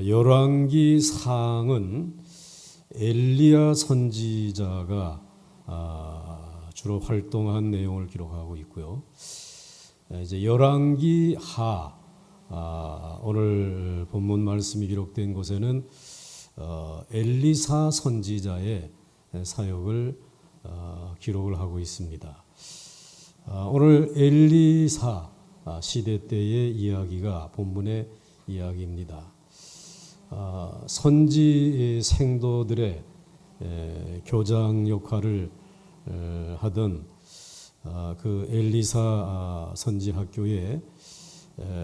열왕기 상은 엘리야 선지자가 주로 활동한 내용을 기록하고 있고요. 이제 열왕기 하 오늘 본문 말씀이 기록된 곳에는 엘리사 선지자의 사역을 기록을 하고 있습니다. 오늘 엘리사 시대 때의 이야기가 본문의 이야기입니다. 선지 생도들의 교장 역할을 하던 그 엘리사 선지 학교에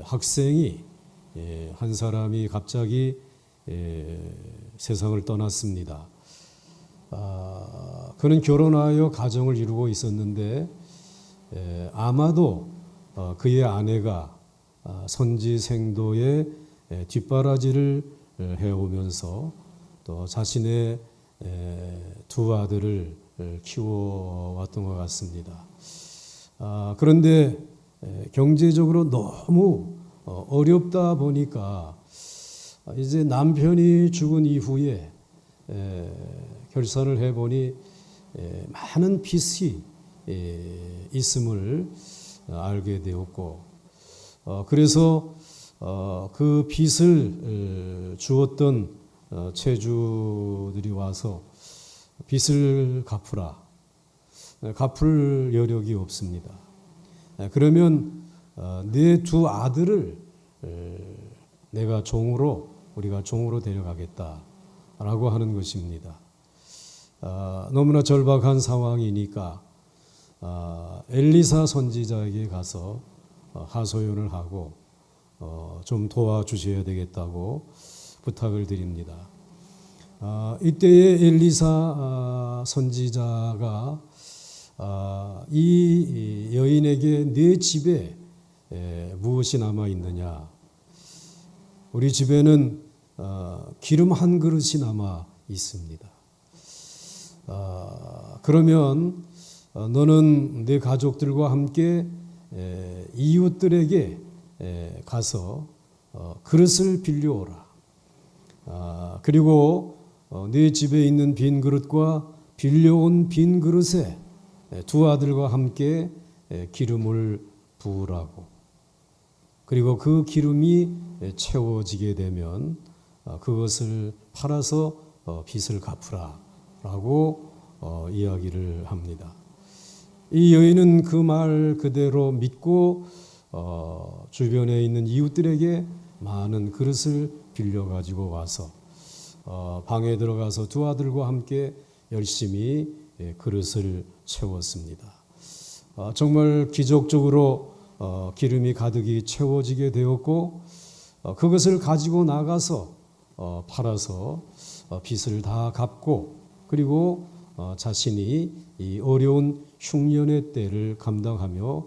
학생이 한 사람이 갑자기 세상을 떠났습니다. 그는 결혼하여 가정을 이루고 있었는데 아마도 그의 아내가 선지 생도의 뒷바라지를 해오면서 또 자신의 두 아들을 키워왔던 것 같습니다. 그런데 경제적으로 너무 어렵다 보니까 이제 남편이 죽은 이후에 결산을 해보니 많은 빚이 있음을 알게 되었고, 그래서 그 빚을 주었던 채주들이 와서 빚을 갚으라. 갚을 여력이 없습니다. 그러면 내 두 아들을 우리가 종으로 데려가겠다라고 하는 것입니다. 너무나 절박한 상황이니까 엘리사 선지자에게 가서 하소연을 하고 좀 도와주셔야 되겠다고 부탁을 드립니다. 이때에 엘리사 선지자가 이 여인에게 네 집에 무엇이 남아 있느냐? 우리 집에는 기름 한 그릇이 남아 있습니다. 그러면 너는 네 가족들과 함께 이웃들에게 가서 그릇을 빌려오라. 그리고 네 집에 있는 빈 그릇과 빌려온 빈 그릇에 두 아들과 함께 기름을 부으라고. 그리고 그 기름이 채워지게 되면 그것을 팔아서 빚을 갚으라라고 이야기를 합니다. 이 여인은 그 말 그대로 믿고 주변에 있는 이웃들에게 많은 그릇을 빌려가지고 와서 방에 들어가서 두 아들과 함께 열심히 그릇을 채웠습니다. 정말 기적적으로 기름이 가득히 채워지게 되었고, 그것을 가지고 나가서 팔아서 빚을 다 갚고, 그리고 자신이 이 어려운 흉년의 때를 감당하며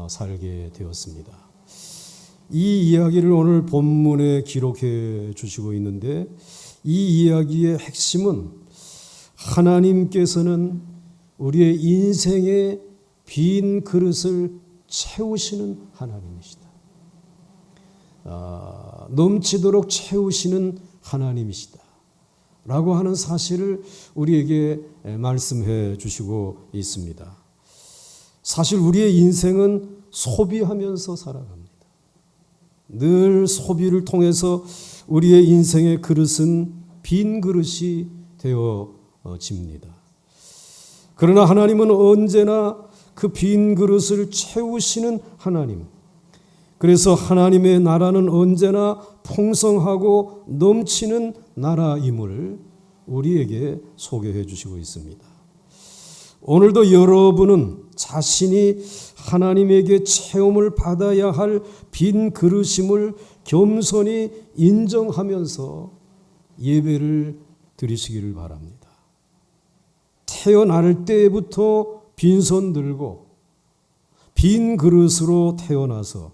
살게 되었습니다. 이 이야기를 오늘 본문에 기록해 주시고 있는데, 이 이야기의 핵심은 하나님께서는 우리의 인생의 빈 그릇을 채우시는 하나님이시다. 넘치도록 채우시는 하나님이시다. 라고 하는 사실을 우리에게 말씀해 주시고 있습니다. 사실 우리의 인생은 소비하면서 살아갑니다. 늘 소비를 통해서 우리의 인생의 그릇은 빈 그릇이 되어집니다. 그러나 하나님은 언제나 그 빈 그릇을 채우시는 하나님. 그래서 하나님의 나라는 언제나 풍성하고 넘치는 나라임을 우리에게 소개해 주시고 있습니다. 오늘도 여러분은 자신이 하나님에게 체험을 받아야 할 빈 그릇임을 겸손히 인정하면서 예배를 드리시기를 바랍니다. 태어날 때부터 빈손 들고 빈 그릇으로 태어나서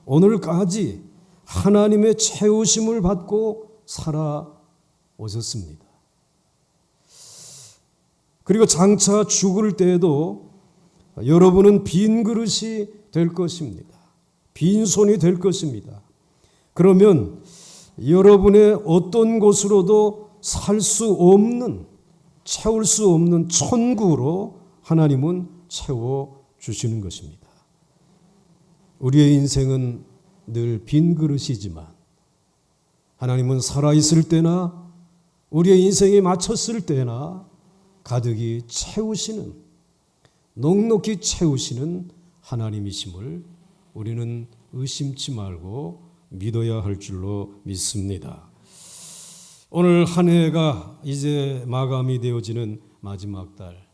오늘까지 하나님의 채우심을 받고 살아오셨습니다. 그리고 장차 죽을 때에도 여러분은 빈 그릇이 될 것입니다. 빈손이 될 것입니다. 그러면 여러분의 어떤 곳으로도 살 수 없는, 채울 수 없는 천국으로 하나님은 채워주시는 것입니다. 우리의 인생은 늘 빈 그릇이지만 하나님은 살아있을 때나 우리의 인생에 맞췄을 때나 가득히 채우시는, 넉넉히 채우시는 하나님이심을 우리는 의심치 말고 믿어야 할 줄로 믿습니다. 오늘 한 해가 이제 마감이 되어지는 마지막 달,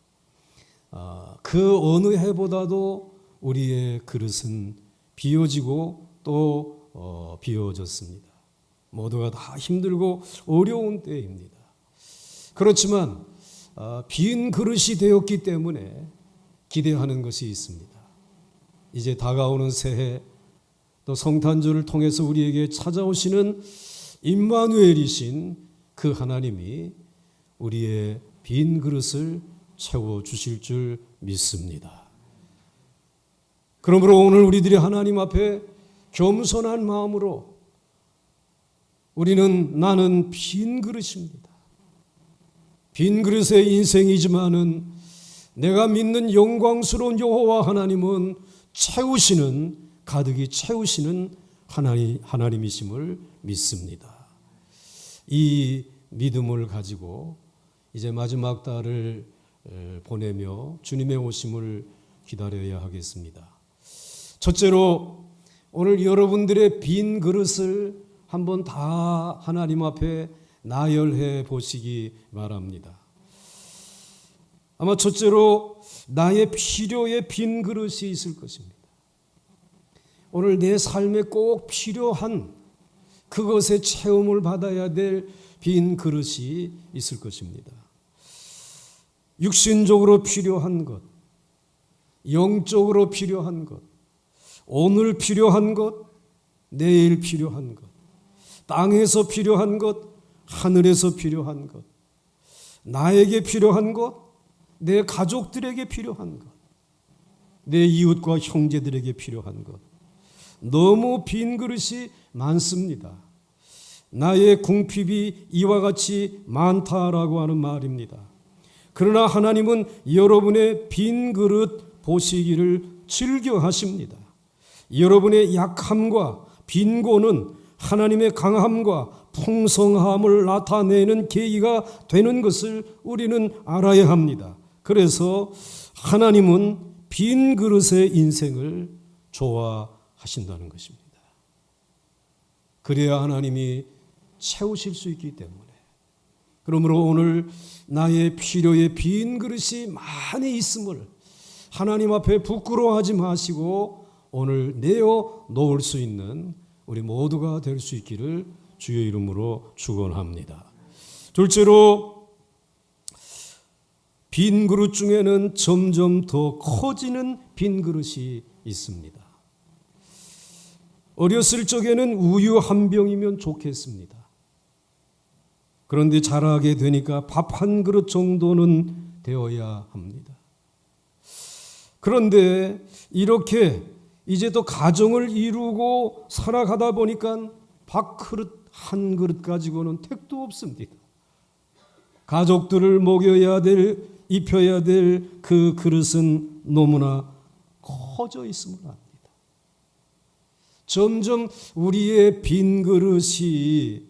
그 어느 해보다도 우리의 그릇은 비워지고 또 비워졌습니다. 모두가 다 힘들고 어려운 때입니다. 그렇지만 빈 그릇이 되었기 때문에 기대하는 것이 있습니다. 이제 다가오는 새해, 또 성탄절을 통해서 우리에게 찾아오시는 임마누엘이신 그 하나님이 우리의 빈 그릇을 채워주실 줄 믿습니다. 그러므로 오늘 우리들이 하나님 앞에 겸손한 마음으로 나는 빈 그릇입니다. 빈 그릇의 인생이지만은 내가 믿는 영광스러운 여호와 하나님은 가득히 채우시는 하나님이심을 믿습니다. 이 믿음을 가지고 이제 마지막 달을 보내며 주님의 오심을 기다려야 하겠습니다. 첫째로 오늘 여러분들의 빈 그릇을 한번 다 하나님 앞에 나열해 보시기 바랍니다. 아마 첫째로 나의 필요의 빈 그릇이 있을 것입니다. 오늘 내 삶에 꼭 필요한 그것의 체험을 받아야 될 빈 그릇이 있을 것입니다. 육신적으로 필요한 것, 영적으로 필요한 것, 오늘 필요한 것, 내일 필요한 것, 땅에서 필요한 것, 하늘에서 필요한 것, 나에게 필요한 것, 내 가족들에게 필요한 것, 내 이웃과 형제들에게 필요한 것, 너무 빈 그릇이 많습니다. 나의 궁핍이 이와 같이 많다라고 하는 말입니다. 그러나 하나님은 여러분의 빈 그릇 보시기를 즐겨 하십니다. 여러분의 약함과 빈곤은 하나님의 강함과 풍성함을 나타내는 계기가 되는 것을 우리는 알아야 합니다. 그래서 하나님은 빈 그릇의 인생을 좋아하신다는 것입니다. 그래야 하나님이 채우실 수 있기 때문에. 그러므로 오늘 나의 필요의 빈 그릇이 많이 있음을 하나님 앞에 부끄러워하지 마시고 오늘 내어 놓을 수 있는 우리 모두가 될 수 있기를 주의 이름으로 축원합니다. 둘째로 빈 그릇 중에는 점점 더 커지는 빈 그릇이 있습니다. 어렸을 적에는 우유 한 병이면 좋겠습니다. 그런데 자라게 되니까 밥 한 그릇 정도는 되어야 합니다. 그런데 이렇게 이제 또 가정을 이루고 살아가다 보니까 밥그릇 한 그릇 가지고는 택도 없습니다. 가족들을 먹여야 될, 입혀야 될 그 그릇은 너무나 커져 있음을 압니다. 점점 우리의 빈 그릇이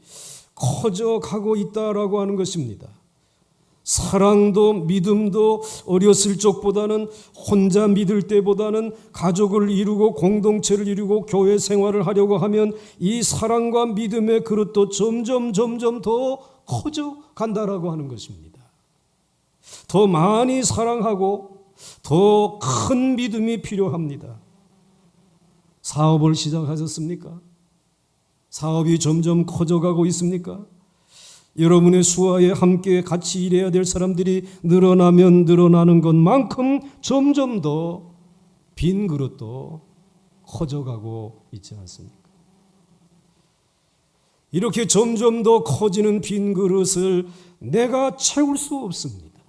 커져가고 있다라고 하는 것입니다. 사랑도 믿음도 어렸을 적보다는 혼자 믿을 때보다는 가족을 이루고 공동체를 이루고 교회 생활을 하려고 하면 이 사랑과 믿음의 그릇도 점점 더 커져 간다라고 하는 것입니다. 더 많이 사랑하고 더 큰 믿음이 필요합니다. 사업을 시작하셨습니까? 사업이 점점 커져가고 있습니까? 여러분의 수하에 함께 같이 일해야 될 사람들이 늘어나면 늘어나는 것만큼 점점 더 빈 그릇도 커져가고 있지 않습니까? 이렇게 점점 더 커지는 빈 그릇을 내가 채울 수 없습니다.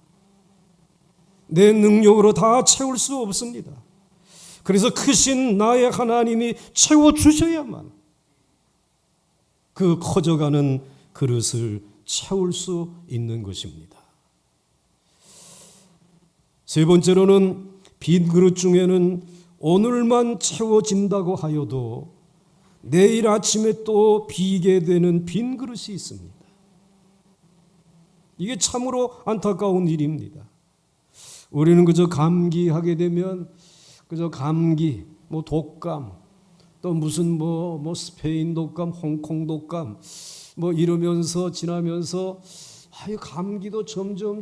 내 능력으로 다 채울 수 없습니다. 그래서 크신 나의 하나님이 채워주셔야만 그 커져가는 그릇을 채울 수 있는 것입니다. 세 번째로는 빈 그릇 중에는 오늘만 채워진다고 하여도 내일 아침에 또 비게 되는 빈 그릇이 있습니다. 이게 참으로 안타까운 일입니다. 우리는 그저 감기하게 되면 그저 감기, 독감, 또 무슨 스페인 독감, 홍콩 독감 이러면서 지나면서 감기도 점점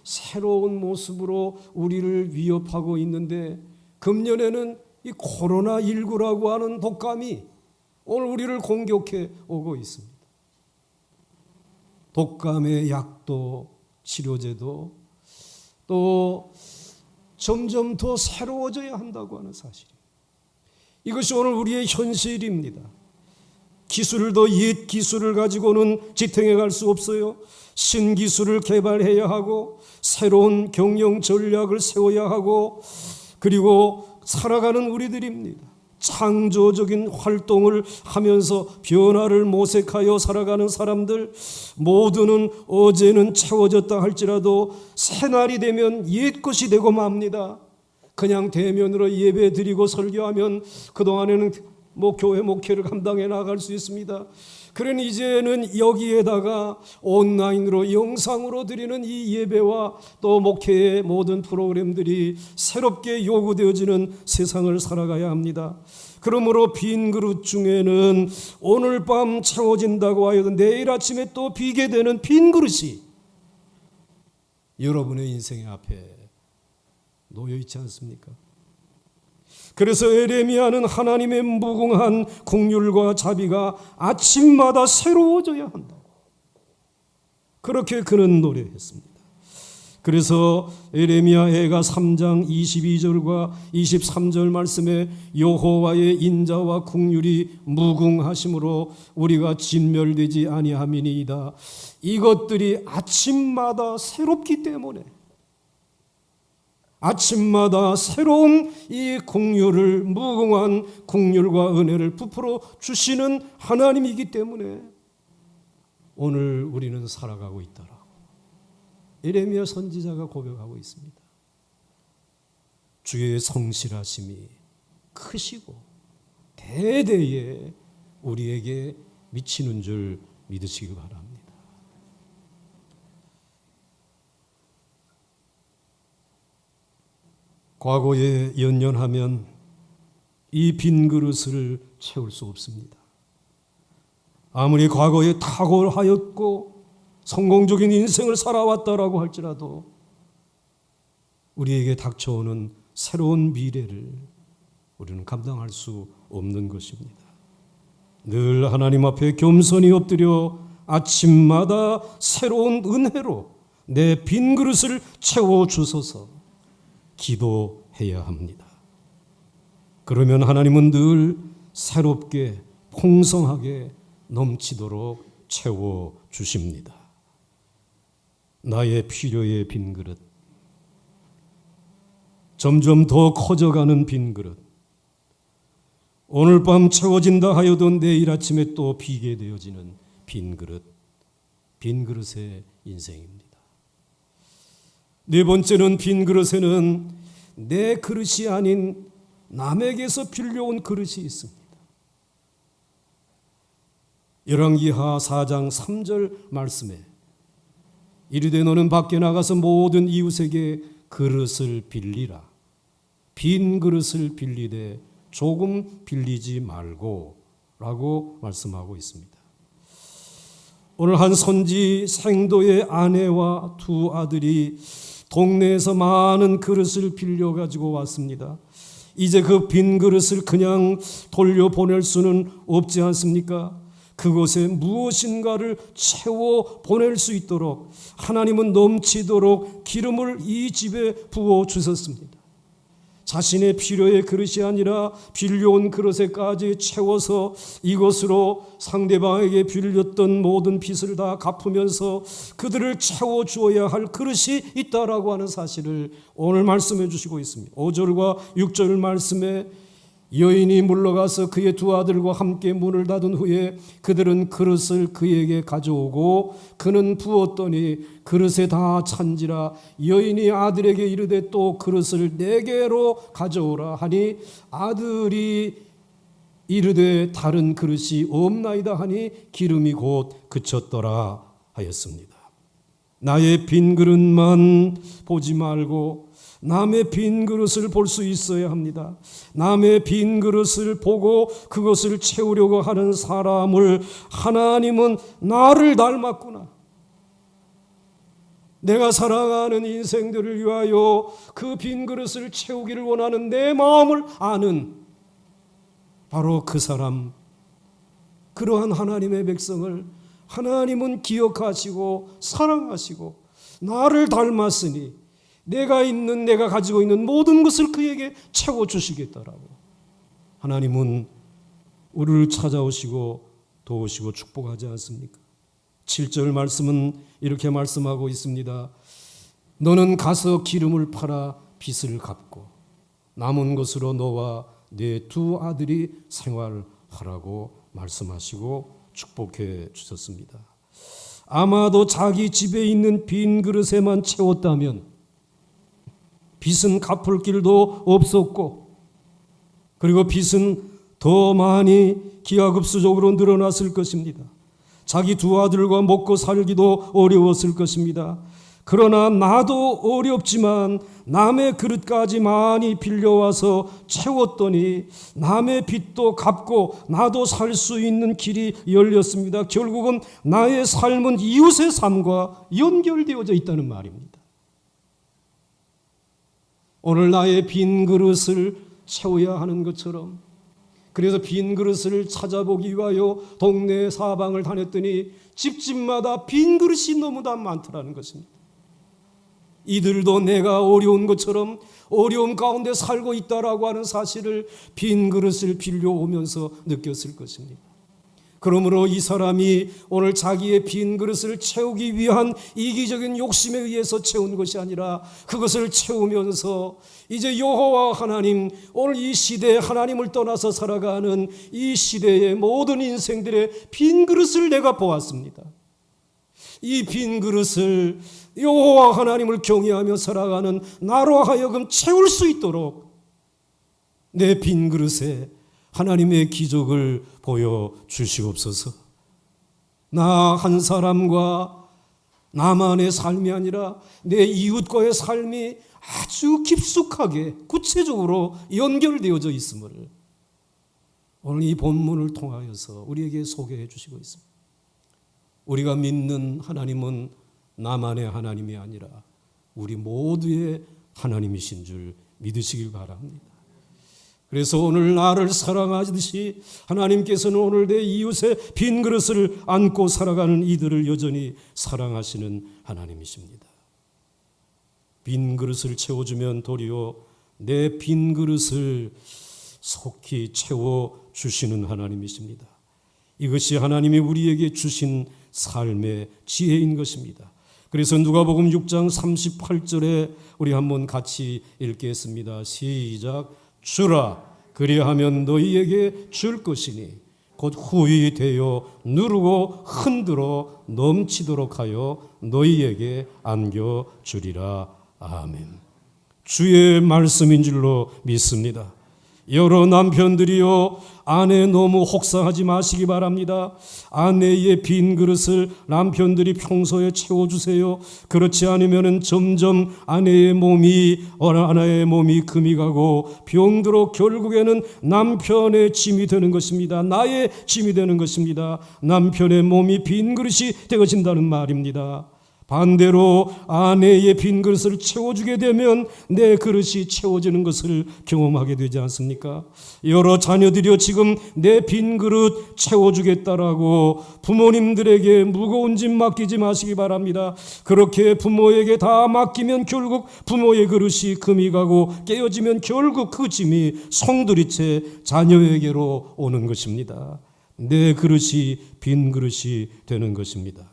새로운 모습으로 우리를 위협하고 있는데, 금년에는 이 코로나19라고 하는 독감이 오늘 우리를 공격해 오고 있습니다. 독감의 약도 치료제도 또 점점 더 새로워져야 한다고 하는 사실입니다. 이것이 오늘 우리의 현실입니다. 기술도 옛 기술을 가지고는 지탱해 갈 수 없어요. 신기술을 개발해야 하고 새로운 경영 전략을 세워야 하고, 그리고 살아가는 우리들입니다. 창조적인 활동을 하면서 변화를 모색하여 살아가는 사람들, 모두는 어제는 채워졌다 할지라도 새날이 되면 옛 것이 되고 맙니다. 그냥 대면으로 예배 드리고 설교하면 그동안에는 교회 목회를 감당해 나갈 수 있습니다. 그러니 이제는 여기에다가 온라인으로 영상으로 드리는 이 예배와 또 목회의 모든 프로그램들이 새롭게 요구되어지는 세상을 살아가야 합니다. 그러므로 빈 그릇 중에는 오늘 밤 채워진다고 하여도 내일 아침에 또 비게 되는 빈 그릇이 여러분의 인생의 앞에 놓여 있지 않습니까? 그래서 에레미야는 하나님의 무궁한 긍휼과 자비가 아침마다 새로워져야 한다고, 그렇게 그는 노래했습니다. 그래서 에레미야해가 3장 22절과 23절 말씀에 여호와의 인자와 긍휼이 무궁하심으로 우리가 진멸되지 아니함이니이다. 이것들이 아침마다 새롭기 때문에, 아침마다 새로운 이 긍휼을, 무궁한 긍휼과 은혜를 부풀어 주시는 하나님이기 때문에 오늘 우리는 살아가고 있다라고 에레미야 선지자가 고백하고 있습니다. 주의 성실하심이 크시고 대대에 우리에게 미치는 줄 믿으시기 바랍니다. 과거에 연연하면 이 빈 그릇을 채울 수 없습니다. 아무리 과거에 탁월하였고 성공적인 인생을 살아왔다라고 할지라도 우리에게 닥쳐오는 새로운 미래를 우리는 감당할 수 없는 것입니다. 늘 하나님 앞에 겸손히 엎드려 아침마다 새로운 은혜로 내 빈 그릇을 채워주소서 기도해야 합니다. 그러면 하나님은 늘 새롭게 풍성하게 넘치도록 채워주십니다. 나의 필요의 빈 그릇, 점점 더 커져가는 빈 그릇, 오늘 밤 채워진다 하여도 내일 아침에 또 비게 되어지는 빈 그릇, 빈 그릇의 인생입니다. 네 번째는 빈 그릇에는 내 그릇이 아닌 남에게서 빌려온 그릇이 있습니다. 열왕기하 4장 3절 말씀에 이르되 너는 밖에 나가서 모든 이웃에게 그릇을 빌리라. 빈 그릇을 빌리되 조금 빌리지 말고 라고 말씀하고 있습니다. 오늘 한 선지 생도의 아내와 두 아들이 동네에서 많은 그릇을 빌려가지고 왔습니다. 이제 그 빈 그릇을 그냥 돌려보낼 수는 없지 않습니까? 그곳에 무엇인가를 채워 보낼 수 있도록 하나님은 넘치도록 기름을 이 집에 부어 주셨습니다. 자신의 필요의 그릇이 아니라 빌려온 그릇에까지 채워서 이것으로 상대방에게 빌렸던 모든 빚을 다 갚으면서 그들을 채워주어야 할 그릇이 있다라고 하는 사실을 오늘 말씀해 주시고 있습니다. 5절과 6절 말씀에 여인이 물러가서 그의 두 아들과 함께 문을 닫은 후에 그들은 그릇을 그에게 가져오고 그는 부었더니 그릇에 다 찬지라. 여인이 아들에게 이르되 또 그릇을 4개로 가져오라 하니 아들이 이르되 다른 그릇이 없나이다 하니 기름이 곧 그쳤더라 하였습니다. 나의 빈 그릇만 보지 말고 남의 빈 그릇을 볼 수 있어야 합니다. 남의 빈 그릇을 보고 그것을 채우려고 하는 사람을 하나님은 나를 닮았구나. 내가 살아가는 인생들을 위하여 그 빈 그릇을 채우기를 원하는 내 마음을 아는 바로 그 사람, 그러한 하나님의 백성을 하나님은 기억하시고 사랑하시고 나를 닮았으니 내가 가지고 있는 모든 것을 그에게 채워주시겠다라고 하나님은 우리를 찾아오시고 도우시고 축복하지 않습니까? 7절 말씀은 이렇게 말씀하고 있습니다. 너는 가서 기름을 팔아 빚을 갚고 남은 것으로 너와 네 2 아들이 생활하라고 말씀하시고 축복해 주셨습니다. 아마도 자기 집에 있는 빈 그릇에만 채웠다면 빚은 갚을 길도 없었고 그리고 빚은 더 많이 기하급수적으로 늘어났을 것입니다. 자기 2 아들과 먹고 살기도 어려웠을 것입니다. 그러나 나도 어렵지만 남의 그릇까지 많이 빌려와서 채웠더니 남의 빚도 갚고 나도 살 수 있는 길이 열렸습니다. 결국은 나의 삶은 이웃의 삶과 연결되어져 있다는 말입니다. 오늘 나의 빈 그릇을 채워야 하는 것처럼 그래서 빈 그릇을 찾아보기 위하여 동네 사방을 다녔더니 집집마다 빈 그릇이 너무나 많더라는 것입니다. 이들도 내가 어려운 것처럼 어려움 가운데 살고 있다라고 하는 사실을 빈 그릇을 빌려오면서 느꼈을 것입니다. 그러므로 이 사람이 오늘 자기의 빈 그릇을 채우기 위한 이기적인 욕심에 의해서 채운 것이 아니라 그것을 채우면서 이제 여호와 하나님, 오늘 이 시대에 하나님을 떠나서 살아가는 이 시대의 모든 인생들의 빈 그릇을 내가 보았습니다. 이 빈 그릇을 여호와 하나님을 경외하며 살아가는 나로 하여금 채울 수 있도록 내 빈 그릇에 하나님의 기적을 보여주시옵소서. 나 한 사람과 나만의 삶이 아니라 내 이웃과의 삶이 아주 깊숙하게 구체적으로 연결되어져 있음을 오늘 이 본문을 통하여서 우리에게 소개해 주시고 있습니다. 우리가 믿는 하나님은 나만의 하나님이 아니라 우리 모두의 하나님이신 줄 믿으시길 바랍니다. 그래서 오늘 나를 사랑하듯이 하나님께서는 오늘 내 이웃의 빈 그릇을 안고 살아가는 이들을 여전히 사랑하시는 하나님이십니다. 빈 그릇을 채워주면 도리어 내 빈 그릇을 속히 채워주시는 하나님이십니다. 이것이 하나님이 우리에게 주신 삶의 지혜인 것입니다. 그래서 누가복음 6장 38절에 우리 한번 같이 읽겠습니다. 시작. 주라 그리하면 너희에게 줄 것이니 곧 후히 되어 누르고 흔들어 넘치도록 하여 너희에게 안겨주리라. 아멘. 주의 말씀인 줄로 믿습니다. 여러 남편들이요, 아내 너무 혹사하지 마시기 바랍니다. 아내의 빈 그릇을 남편들이 평소에 채워주세요. 그렇지 않으면 점점 아내의 몸이 금이 가고 병들어 결국에는 남편의 짐이 되는 것입니다. 나의 짐이 되는 것입니다. 남편의 몸이 빈 그릇이 되어진다는 말입니다. 반대로 아내의 빈 그릇을 채워주게 되면 내 그릇이 채워지는 것을 경험하게 되지 않습니까? 여러 자녀들이여, 지금 내 빈 그릇 채워주겠다라고 부모님들에게 무거운 짐 맡기지 마시기 바랍니다. 그렇게 부모에게 다 맡기면 결국 부모의 그릇이 금이 가고 깨어지면 결국 그 짐이 송두리째 자녀에게로 오는 것입니다. 내 그릇이 빈 그릇이 되는 것입니다.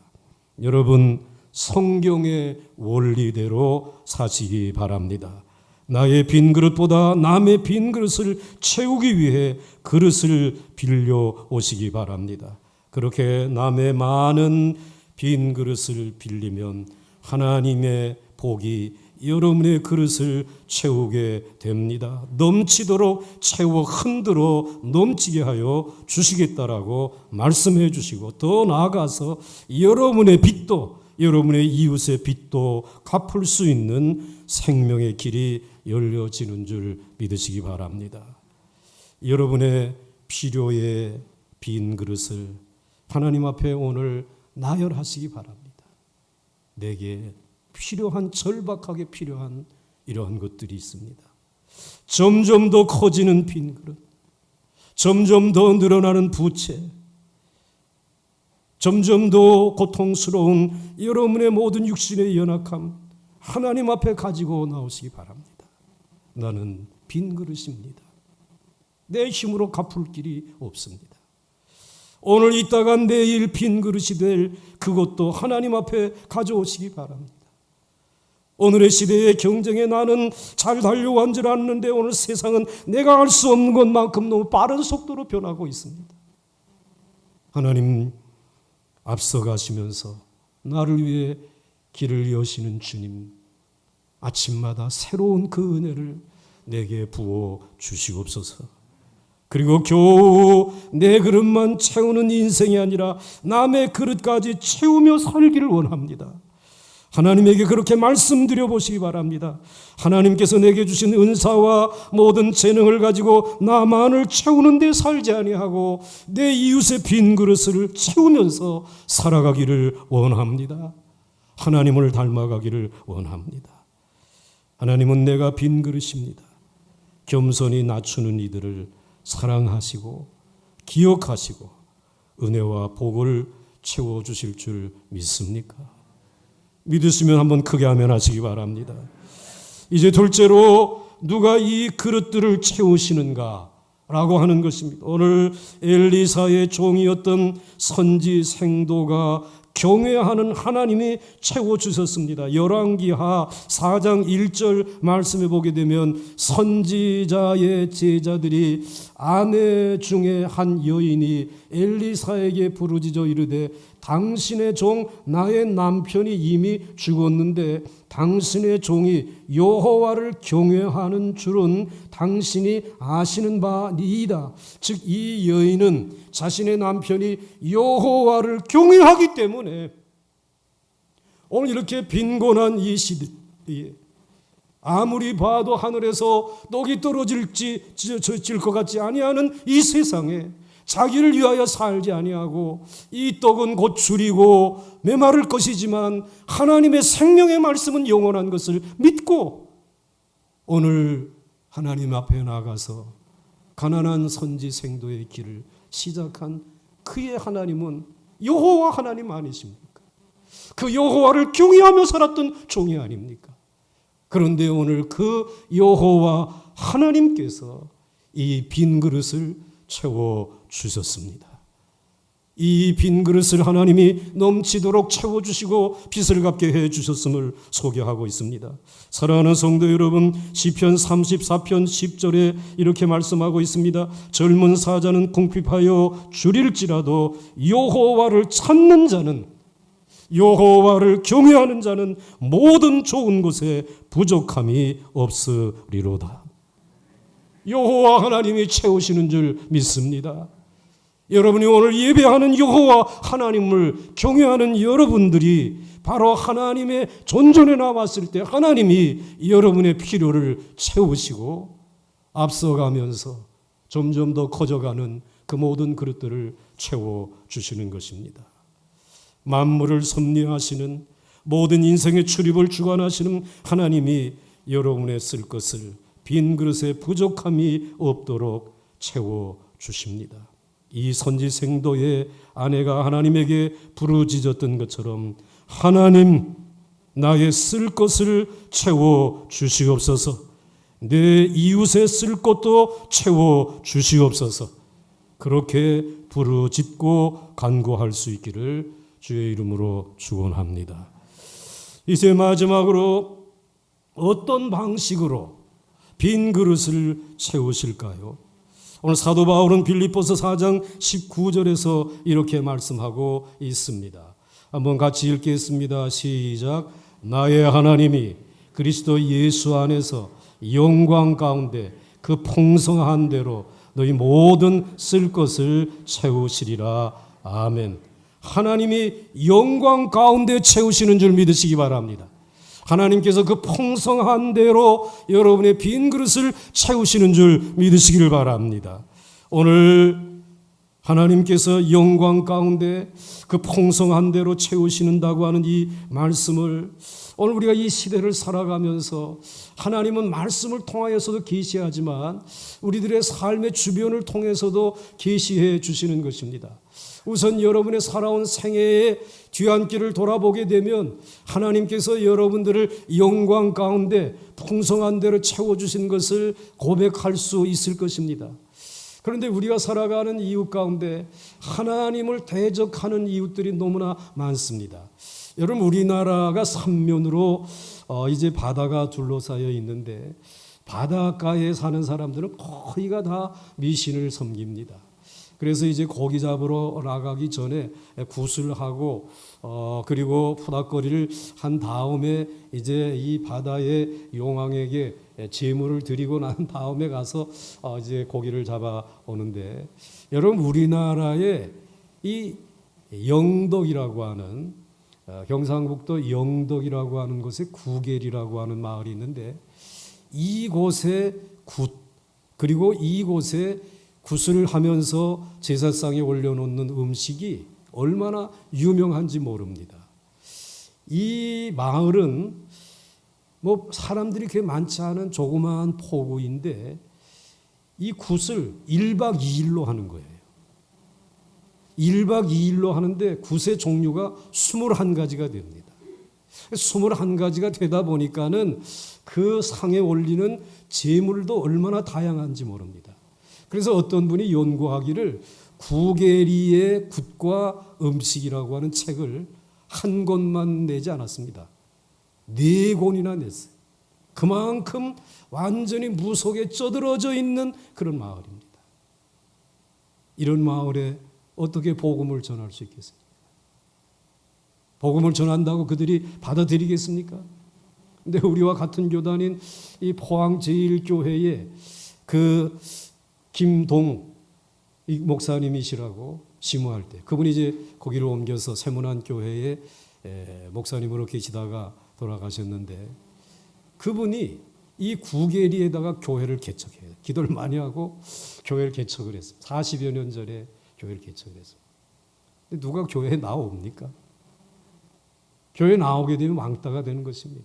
여러분, 성경의 원리대로 사시기 바랍니다. 나의 빈 그릇보다 남의 빈 그릇을 채우기 위해 그릇을 빌려 오시기 바랍니다. 그렇게 남의 많은 빈 그릇을 빌리면 하나님의 복이 여러분의 그릇을 채우게 됩니다. 넘치도록 채워 흔들어 넘치게 하여 주시겠다라고 말씀해 주시고, 더 나아가서 여러분의 빚도, 여러분의 이웃의 빚도 갚을 수 있는 생명의 길이 열려지는 줄 믿으시기 바랍니다. 여러분의 필요의 빈 그릇을 하나님 앞에 오늘 나열하시기 바랍니다. 내게 필요한, 절박하게 필요한 이러한 것들이 있습니다. 점점 더 커지는 빈 그릇, 점점 더 늘어나는 부채, 점점 더 고통스러운 여러분의 모든 육신의 연약함, 하나님 앞에 가지고 나오시기 바랍니다. 나는 빈 그릇입니다. 내 힘으로 갚을 길이 없습니다. 오늘 있다가 내일 빈 그릇이 될 그것도 하나님 앞에 가져오시기 바랍니다. 오늘의 시대의 경쟁에 나는 잘 달려간 줄 알았는데 오늘 세상은 내가 알 수 없는 것만큼 너무 빠른 속도로 변하고 있습니다. 하나님 앞서가시면서 나를 위해 길을 여시는 주님, 아침마다 새로운 그 은혜를 내게 부어 주시옵소서. 그리고 겨우 내 그릇만 채우는 인생이 아니라 남의 그릇까지 채우며 살기를 원합니다. 하나님에게 그렇게 말씀드려 보시기 바랍니다. 하나님께서 내게 주신 은사와 모든 재능을 가지고 나만을 채우는 데 살지 아니하고 내 이웃의 빈 그릇을 채우면서 살아가기를 원합니다. 하나님을 닮아가기를 원합니다. 하나님은 내가 빈 그릇입니다. 겸손히 낮추는 이들을 사랑하시고 기억하시고 은혜와 복을 채워주실 줄 믿습니까? 믿으시면 한번 크게 아멘 하시기 바랍니다. 이제 둘째로 누가 이 그릇들을 채우시는가 라고 하는 것입니다. 오늘 엘리사의 종이었던 선지 생도가 경외하는 하나님이 채워주셨습니다. 열왕기하 4장 1절 말씀에 보게 되면 선지자의 제자들이 아내 중에 한 여인이 엘리사에게 부르짖어 이르되 당신의 종 나의 남편이 이미 죽었는데 당신의 종이 여호와를 경외하는 줄은 당신이 아시는 바니이다. 즉 이 여인은 자신의 남편이 여호와를 경외하기 때문에 오늘 이렇게 빈곤한 이 시대에 아무리 봐도 하늘에서 떡이 떨어질 것 같지 아니하는 이 세상에 자기를 위하여 살지 아니하고 이 떡은 곧 줄이고 메마를 것이지만 하나님의 생명의 말씀은 영원한 것을 믿고 오늘 하나님 앞에 나가서 가난한 선지 생도의 길을 시작한 그의 하나님은 여호와 하나님 아니십니까? 그 여호와를 경외하며 살았던 종이 아닙니까? 그런데 오늘 그 여호와 하나님께서 이 빈 그릇을 채워주셨습니다. 이 빈 그릇을 하나님이 넘치도록 채워주시고 빚을 갚게 해주셨음을 소개하고 있습니다. 사랑하는 성도 여러분, 시편 34편 10절에 이렇게 말씀하고 있습니다. 젊은 사자는 궁핍하여 줄일지라도 여호와를 찾는 자는, 여호와를 경외하는 자는 모든 좋은 것에 부족함이 없으리로다. 여호와 하나님이 채우시는 줄 믿습니다. 여러분이 오늘 예배하는 여호와 하나님을 경외하는 여러분들이 바로 하나님의 존전에 나왔을 때 하나님이 여러분의 필요를 채우시고 앞서가면서 점점 더 커져가는 그 모든 그릇들을 채워주시는 것입니다. 만물을 섭리하시는 모든 인생의 출입을 주관하시는 하나님이 여러분의 쓸 것을 빈 그릇에 부족함이 없도록 채워주십니다. 이 선지 생도의 아내가 하나님에게 부르짖었던 것처럼 하나님 나의 쓸 것을 채워주시옵소서, 내 이웃의 쓸 것도 채워주시옵소서, 그렇게 부르짖고 간구할 수 있기를 주의 이름으로 축원합니다. 이제 마지막으로 어떤 방식으로 빈 그릇을 채우실까요? 오늘 사도 바울은 빌립보서 4장 19절에서 이렇게 말씀하고 있습니다. 한번 같이 읽겠습니다. 시작. 나의 하나님이 그리스도 예수 안에서 영광 가운데 그 풍성한 대로 너희 모든 쓸 것을 채우시리라. 아멘. 하나님이 영광 가운데 채우시는 줄 믿으시기 바랍니다. 하나님께서 그 풍성한 대로 여러분의 빈 그릇을 채우시는 줄 믿으시기를 바랍니다. 오늘 하나님께서 영광 가운데 그 풍성한 대로 채우시는다고 하는 이 말씀을 오늘 우리가 이 시대를 살아가면서 하나님은 말씀을 통하여서도 계시하지만 우리들의 삶의 주변을 통해서도 계시해 주시는 것입니다. 우선 여러분의 살아온 생애의 뒤안길을 돌아보게 되면 하나님께서 여러분들을 영광 가운데 풍성한 대로 채워주신 것을 고백할 수 있을 것입니다. 그런데 우리가 살아가는 이웃 가운데 하나님을 대적하는 이웃들이 너무나 많습니다. 여러분, 우리나라가 삼면으로 이제 바다가 둘러싸여 있는데 바닷가에 사는 사람들은 거의가 다 미신을 섬깁니다. 그래서 이제 고기 잡으러 나가기 전에 굿을 하고 그리고 푸닥거리를 한 다음에 이제 이 바다의 용왕에게 제물을 드리고 난 다음에 가서 이제 고기를 잡아 오는데, 여러분, 우리나라에 이 영덕이라고 하는 경상북도 영덕이라고 하는 곳에 구겔이라고 하는 마을이 있는데, 이곳에 굿 그리고 이곳에 굿을 하면서 제사상에 올려놓는 음식이 얼마나 유명한지 모릅니다. 이 마을은 뭐 사람들이 그렇게 많지 않은 조그마한 포구인데 이 굿을 1박 2일로 하는 거예요. 1박 2일로 하는데 굿의 종류가 21가지가 됩니다. 21가지가 되다 보니까는 그 상에 올리는 제물도 얼마나 다양한지 모릅니다. 그래서 어떤 분이 연구하기를 구게리의 굿과 음식이라고 하는 책을 한 권만 내지 않았습니다. 4권이나 냈어요. 그만큼 완전히 무속에 쩌들어져 있는 그런 마을입니다. 이런 마을에 어떻게 복음을 전할 수 있겠습니까? 복음을 전한다고 그들이 받아들이겠습니까? 근데 우리와 같은 교단인 이 포항 제1교회에 그 김동 목사님이시라고 심호할 때, 그분이 이제 거기를 옮겨서 세문안 교회에 목사님으로 계시다가 돌아가셨는데, 그분이 이 구계리에다가 교회를 개척해요. 기도를 많이 하고 교회를 개척을 했어요. 40여 년 전에 교회를 개척을 했어요. 근데 누가 교회에 나옵니까? 교회에 나오게 되면 왕따가 되는 것입니다.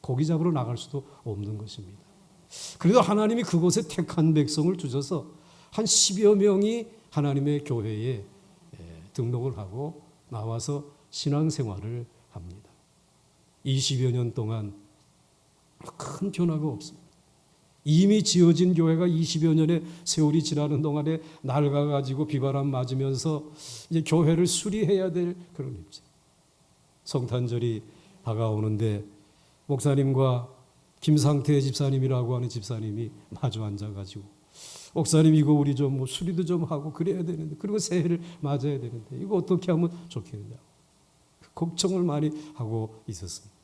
고기 잡으러 나갈 수도 없는 것입니다. 그래도 하나님이 그곳에 택한 백성을 주셔서 한 10여 명이 하나님의 교회에 등록을 하고 나와서 신앙생활을 합니다. 20여 년 동안 큰 변화가 없습니다. 이미 지어진 교회가 20여 년의 세월이 지나는 동안에 낡아가지고 비바람 맞으면서 이제 교회를 수리해야 될 그런 입장. 성탄절이 다가오는데 목사님과 김상태 집사님이라고 하는 집사님이 마주 앉아가지고, 목사님 이거 우리 좀 뭐 수리도 좀 하고 그래야 되는데, 그리고 새해를 맞아야 되는데 이거 어떻게 하면 좋겠느냐고 걱정을 많이 하고 있었습니다.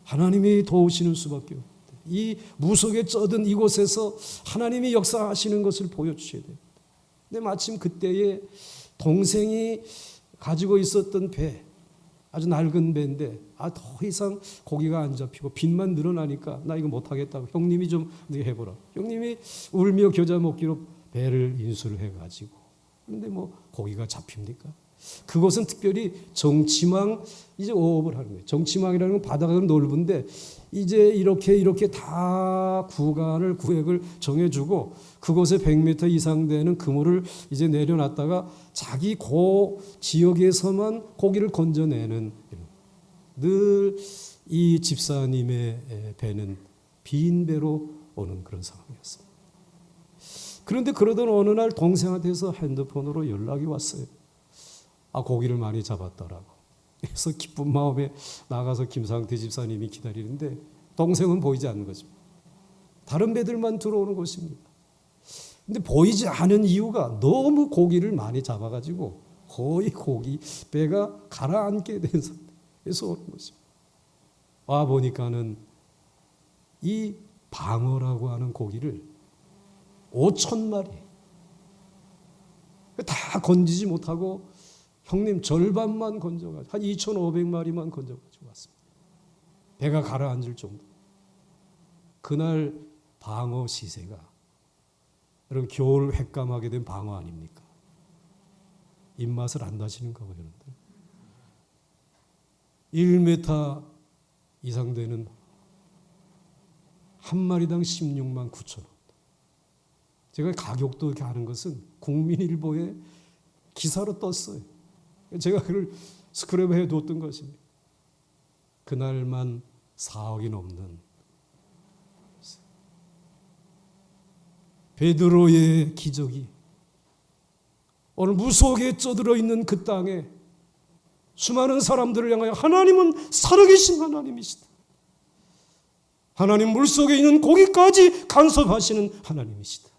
하나님이 도우시는 수밖에 없다. 이 무속에 쩌든 이곳에서 하나님이 역사하시는 것을 보여주셔야 됩니다. 근데 마침 그때에 동생이 가지고 있었던 배, 아주 낡은 배인데 더 이상 고기가 안 잡히고 빚만 늘어나니까 나 이거 못하겠다고 형님이 좀 해보라. 형님이 울며 겨자 먹기로 배를 인수를 해가지고, 그런데 뭐 고기가 잡힙니까? 그것은 특별히 정치망 이제 어업을 하는 거예요. 정치망이라는 건 바다가 넓은데 이제 이렇게 다 구획을 정해주고 그곳에 100m 이상 되는 그물을 이제 내려놨다가 자기 그 지역에서만 고기를 건져내는, 늘 이 집사님의 배는 빈 배로 오는 그런 상황이었습니다. 그런데 그러던 어느 날 동생한테서 핸드폰으로 연락이 왔어요. 고기를 많이 잡았더라고. 그래서 기쁜 마음에 나가서 김상태 집사님이 기다리는데 동생은 보이지 않는 거죠. 다른 배들만 들어오는 것입니다. 근데 보이지 않은 이유가 너무 고기를 많이 잡아가지고 거의 배가 가라앉게 된 상태에서 오는 것입니다. 와 보니까는 이 방어라고 하는 고기를 5,000마리 다 건지지 못하고 형님 절반만 건져가지고 한 2,500마리만 건져가지고 왔습니다. 배가 가라앉을 정도. 그날 방어 시세가 여러분 겨울 횟감하게 된 방어 아닙니까? 입맛을 안 다시는가 봐요. 여러분들 1m 이상 되는 한 마리당 16만 9천 원. 제가 가격도 이렇게 하는 것은 국민일보에 기사로 떴어요. 제가 그걸 스크랩해 뒀던 것입니다. 그날만 4억이 넘는 베드로의 기적이 오늘 무속에 쪄들어 있는 그 땅에 수많은 사람들을 향하여 하나님은 살아계신 하나님이시다. 하나님 물속에 있는 고기까지 간섭하시는 하나님이시다.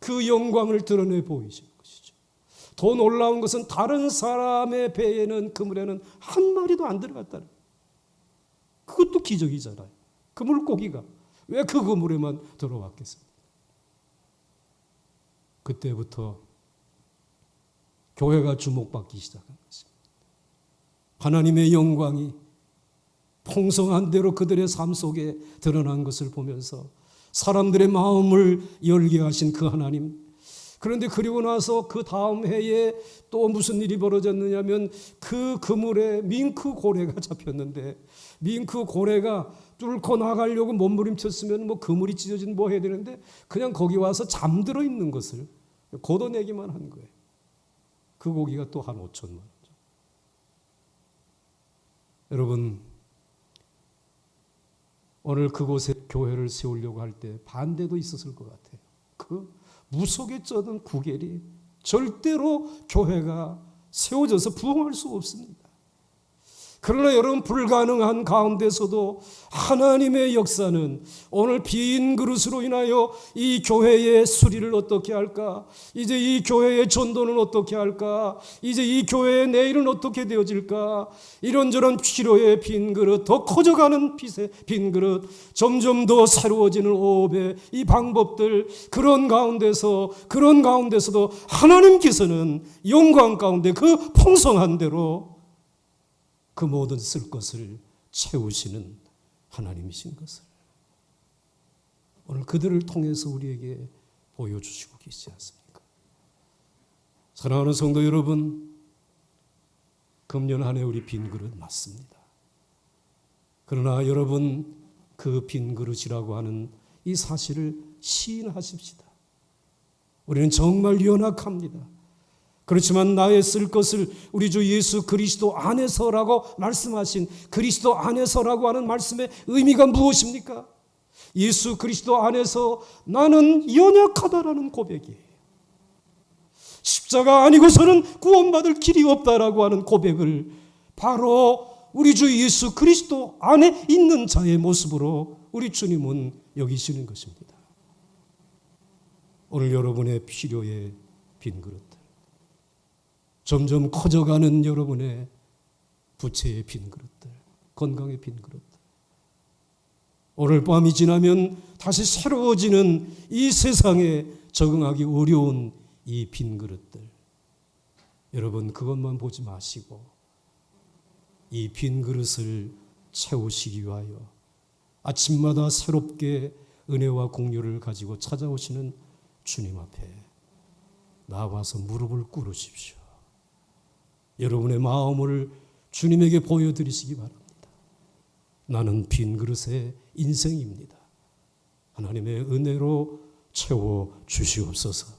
그 영광을 드러내 보이시는 것이죠. 더 놀라운 것은 다른 사람의 배에는 그물에는 한 마리도 안 들어갔다는 거예요. 그것도 기적이잖아요. 그 물고기가 왜 그 그물에만 들어왔겠습니까? 그때부터 교회가 주목받기 시작한 것입니다. 하나님의 영광이 풍성한 대로 그들의 삶 속에 드러난 것을 보면서 사람들의 마음을 열게 하신 그 하나님. 그런데 그리고 나서 그 다음 해에 또 무슨 일이 벌어졌느냐면 그 그물에 밍크 고래가 잡혔는데 밍크 고래가 뚫고 나가려고 몸부림쳤으면 뭐 그물이 찢어진 뭐 해야 되는데 그냥 거기 와서 잠들어 있는 것을 걷어내기만 한 거예요. 그 고기가 또 한 5천만 원. 여러분 오늘 그곳에 교회를 세우려고 할 때 반대도 있었을 것 같아요. 그 무속에 쩌든 구겔이 절대로 교회가 세워져서 부흥할 수 없습니다. 그러나 여러분 불가능한 가운데서도 하나님의 역사는 오늘 빈 그릇으로 인하여 이 교회의 수리를 어떻게 할까? 이제 이 교회의 전도는 어떻게 할까? 이제 이 교회의 내일은 어떻게 되어질까? 이런저런 필요의 빈 그릇, 더 커져가는 빛의 빈 그릇, 점점 더 새로워지는 오배, 이 방법들 그런 가운데서도 하나님께서는 영광 가운데 그 풍성한 대로 그 모든 쓸 것을 채우시는 하나님이신 것을 오늘 그들을 통해서 우리에게 보여주시고 계시지 않습니까? 사랑하는 성도 여러분, 금년 한 해 우리 빈 그릇 맞습니다. 그러나 여러분 그 빈 그릇이라고 하는 이 사실을 시인하십시다. 우리는 정말 연약합니다. 그렇지만 나의 쓸 것을 우리 주 예수 그리스도 안에서라고 말씀하신 그리스도 안에서라고 하는 말씀의 의미가 무엇입니까? 예수 그리스도 안에서 나는 연약하다라는 고백이에요. 십자가 아니고서는 구원받을 길이 없다라고 하는 고백을 바로 우리 주 예수 그리스도 안에 있는 자의 모습으로 우리 주님은 여기시는 것입니다. 오늘 여러분의 필요의 빈 그릇, 점점 커져가는 여러분의 부채의 빈 그릇들, 건강의 빈 그릇들, 오늘 밤이 지나면 다시 새로워지는 이 세상에 적응하기 어려운 이 빈 그릇들, 여러분 그것만 보지 마시고 이 빈 그릇을 채우시기 위하여 아침마다 새롭게 은혜와 공유를 가지고 찾아오시는 주님 앞에 나와서 무릎을 꿇으십시오. 여러분의 마음을 주님에게 보여드리시기 바랍니다. 나는 빈 그릇의 인생입니다. 하나님의 은혜로 채워 주시옵소서.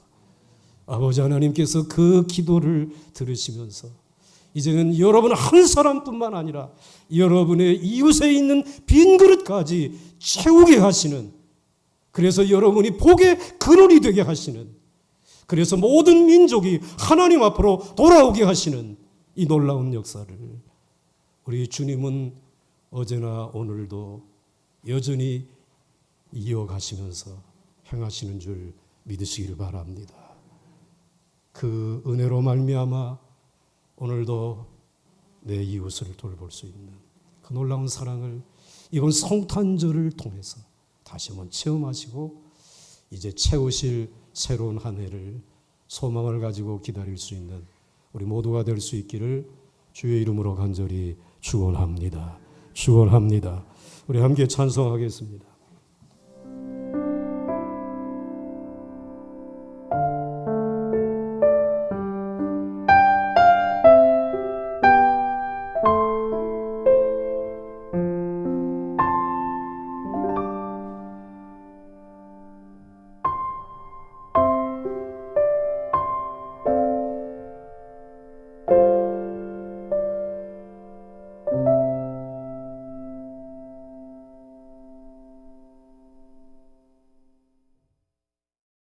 아버지 하나님께서 그 기도를 들으시면서 이제는 여러분 한 사람뿐만 아니라 여러분의 이웃에 있는 빈 그릇까지 채우게 하시는, 그래서 여러분이 복의 근원이 되게 하시는, 그래서 모든 민족이 하나님 앞으로 돌아오게 하시는 이 놀라운 역사를 우리 주님은 어제나 오늘도 여전히 이어가시면서 행하시는 줄 믿으시길 바랍니다. 그 은혜로 말미암아 오늘도 내 이웃을 돌볼 수 있는 그 놀라운 사랑을 이번 성탄절을 통해서 다시 한번 체험하시고 이제 채우실 새로운 한 해를 소망을 가지고 기다릴 수 있는 우리 모두가 될 수 있기를 주의 이름으로 간절히 축원합니다. 축원합니다. 우리 함께 찬송하겠습니다.